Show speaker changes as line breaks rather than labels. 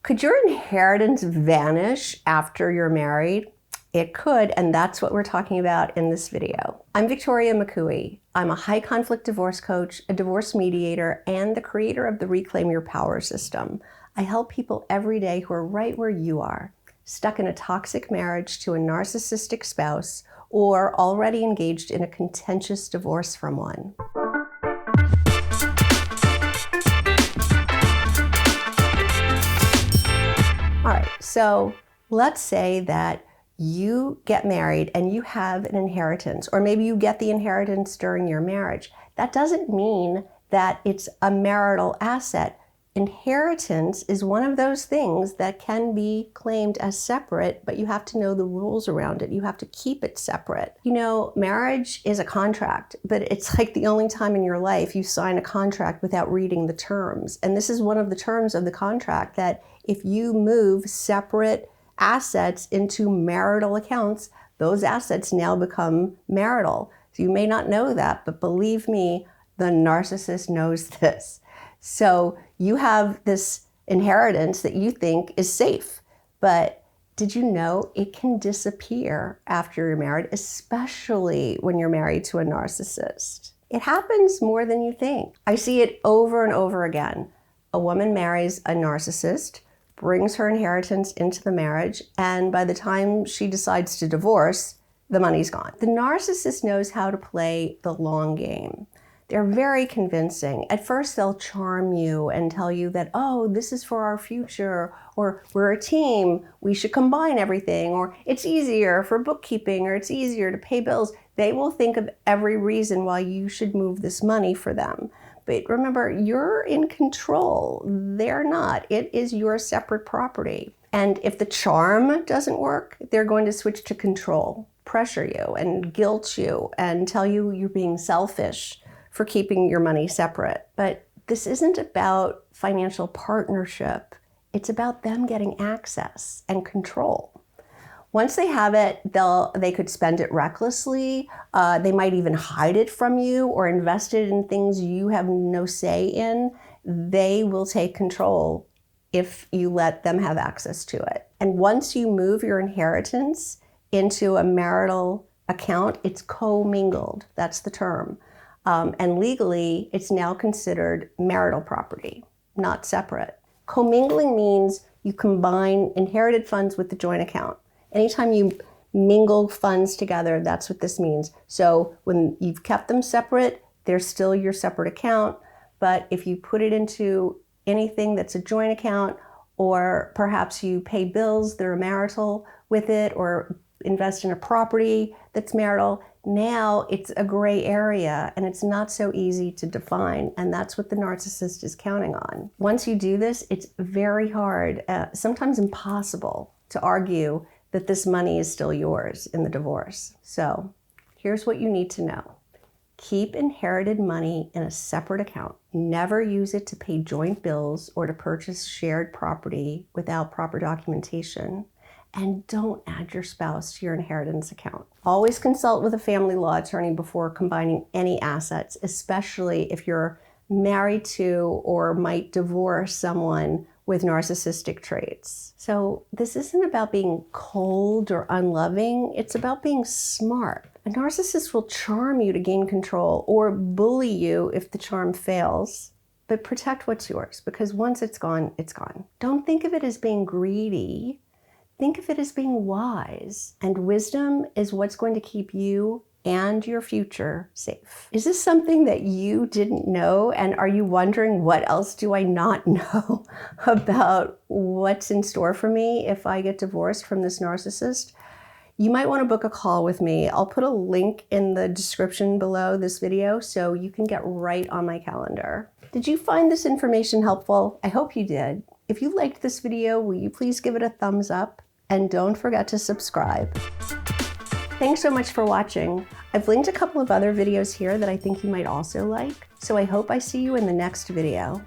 Could your inheritance vanish after you're married? It could, and that's what we're talking about in this video. I'm Victoria McCooey. I'm a high conflict divorce coach, a divorce mediator, and the creator of the Reclaim Your Power system. I help people every day who are right where you are, stuck in a toxic marriage to a narcissistic spouse, or already engaged in a contentious divorce from one. All right, so let's say that you get married and you have an inheritance, or maybe you get the inheritance during your marriage. That doesn't mean that it's a marital asset. Inheritance is one of those things that can be claimed as separate, but you have to know the rules around it. You have to keep it separate. You know, marriage is a contract, but it's like the only time in your life you sign a contract without reading the terms. And this is one of the terms of the contract, that if you move separate assets into marital accounts, those assets now become marital. So you may not know that, but believe me, the narcissist knows this. So you have this inheritance that you think is safe, but did you know it can disappear after you're married, especially when you're married to a narcissist? It happens more than you think. I see it over and over again. A woman marries a narcissist, brings her inheritance into the marriage, and by the time she decides to divorce, the money's gone. The narcissist knows how to play the long game. They're very convincing. At first, they'll charm you and tell you that, oh, this is for our future, or we're a team, we should combine everything, or it's easier for bookkeeping, or it's easier to pay bills. They will think of every reason why you should move this money for them. But remember, you're in control. They're not. It is your separate property. And if the charm doesn't work, they're going to switch to control, pressure you and guilt you and tell you you're being selfish for keeping your money separate. But this isn't about financial partnership. It's about them getting access and control. Once they have it, they could spend it recklessly. They might even hide it from you or invest it in things you have no say in. They will take control if you let them have access to it. And once you move your inheritance into a marital account, it's co-mingled. That's the term. And legally, it's now considered marital property, not separate. Co-mingling means you combine inherited funds with the joint account. Anytime you mingle funds together, that's what this means. So when you've kept them separate, they're still your separate account. But if you put it into anything that's a joint account, or perhaps you pay bills that are marital with it, or invest in a property that's marital, now it's a gray area and it's not so easy to define. And that's what the narcissist is counting on. Once you do this, it's very hard, sometimes impossible, to argue that this money is still yours in the divorce. So here's what you need to know. Keep inherited money in a separate account. Never use it to pay joint bills or to purchase shared property without proper documentation. And don't add your spouse to your inheritance account. Always consult with a family law attorney before combining any assets, especially if you're married to or might divorce someone with narcissistic traits. So this isn't about being cold or unloving, it's about being smart. A narcissist will charm you to gain control or bully you if the charm fails, but protect what's yours, because once it's gone, it's gone. Don't think of it as being greedy, think of it as being wise. And wisdom is what's going to keep you and your future safe. Is this something that you didn't know? And are you wondering, what else do I not know about what's in store for me if I get divorced from this narcissist? You might want to book a call with me. I'll put a link in the description below this video so you can get right on my calendar. Did you find this information helpful? I hope you did. If you liked this video, will you please give it a thumbs up? And don't forget to subscribe. Thanks so much for watching. I've linked a couple of other videos here that I think you might also like, so I hope I see you in the next video.